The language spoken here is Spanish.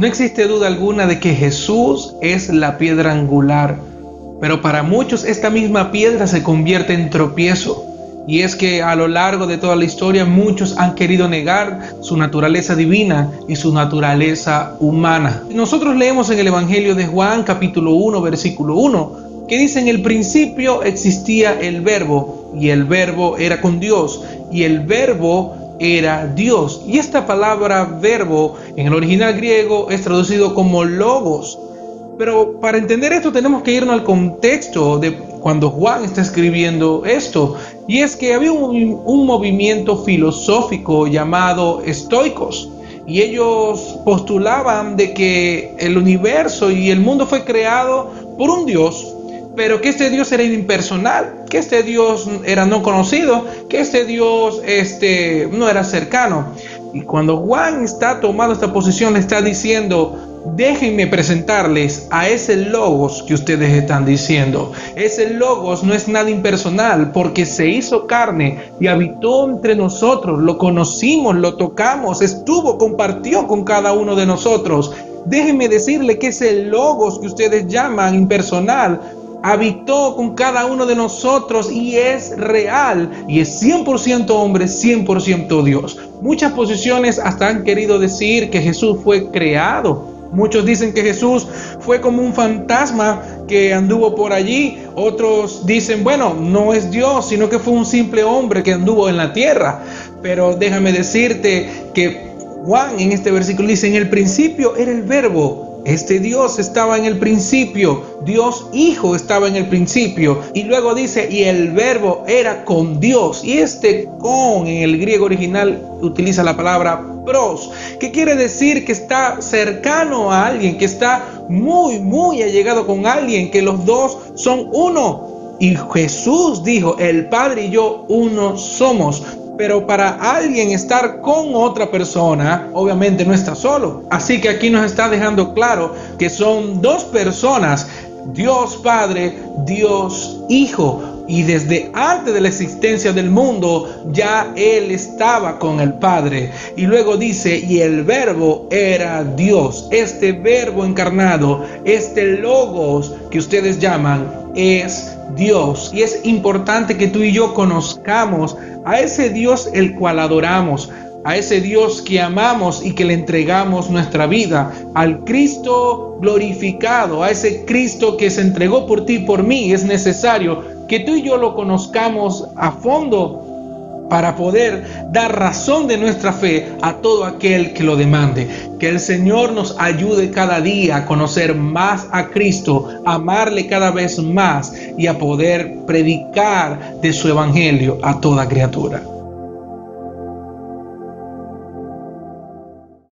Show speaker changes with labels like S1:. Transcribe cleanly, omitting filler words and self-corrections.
S1: No existe duda alguna de que Jesús es la piedra angular, pero para muchos esta misma piedra se convierte en tropiezo. Y es que a lo largo de toda la historia muchos han querido negar su naturaleza divina y su naturaleza humana. Nosotros leemos en el Evangelio de Juan capítulo 1 versículo 1 que dice: en el principio existía el verbo y el verbo era con Dios y el verbo era Dios. Y esta palabra verbo en el original griego es traducido como logos. Pero para entender esto tenemos que irnos al contexto de cuando Juan está escribiendo esto. Y es que había un movimiento filosófico llamado estoicos. Y ellos postulaban de que el universo y el mundo fue creado por un Dios, pero que este Dios era impersonal, que este Dios era no conocido, que este Dios no era cercano. Y cuando Juan está tomando esta posición, le está diciendo: déjenme presentarles a ese logos que ustedes están diciendo. Ese logos no es nada impersonal, porque se hizo carne y habitó entre nosotros, lo conocimos, lo tocamos, estuvo, compartió con cada uno de nosotros. Déjenme decirle que ese logos que ustedes llaman impersonal habitó con cada uno de nosotros y es real y es 100% hombre, 100% Dios. Muchas posiciones hasta han querido decir que Jesús fue creado. Muchos dicen que Jesús fue como un fantasma que anduvo por allí. Otros dicen, bueno, no es Dios, sino que fue un simple hombre que anduvo en la tierra. Pero déjame decirte que Juan en este versículo dice: en el principio era el verbo. Este Dios estaba en el principio, Dios Hijo estaba en el principio, y luego dice: y el verbo era con Dios. Y con en el griego original utiliza la palabra pros, que quiere decir que está cercano a alguien, que está muy allegado con alguien, que los dos son uno. Y Jesús dijo: el Padre y yo uno somos. Pero para alguien estar con otra persona, obviamente no está solo. Así que aquí nos está dejando claro que son dos personas: Dios Padre, Dios Hijo. Y desde antes de la existencia del mundo, ya Él estaba con el Padre. Y luego dice: y el verbo era Dios. Este verbo encarnado, este logos que ustedes llaman, es Dios. Y es importante que tú y yo conozcamos a ese Dios el cual adoramos, a ese Dios que amamos y que le entregamos nuestra vida, al Cristo glorificado, a ese Cristo que se entregó por ti y por mí. Es necesario que tú y yo lo conozcamos a fondo para poder dar razón de nuestra fe a todo aquel que lo demande. Que el Señor nos ayude cada día a conocer más a Cristo, a amarle cada vez más y a poder predicar de su evangelio a toda criatura.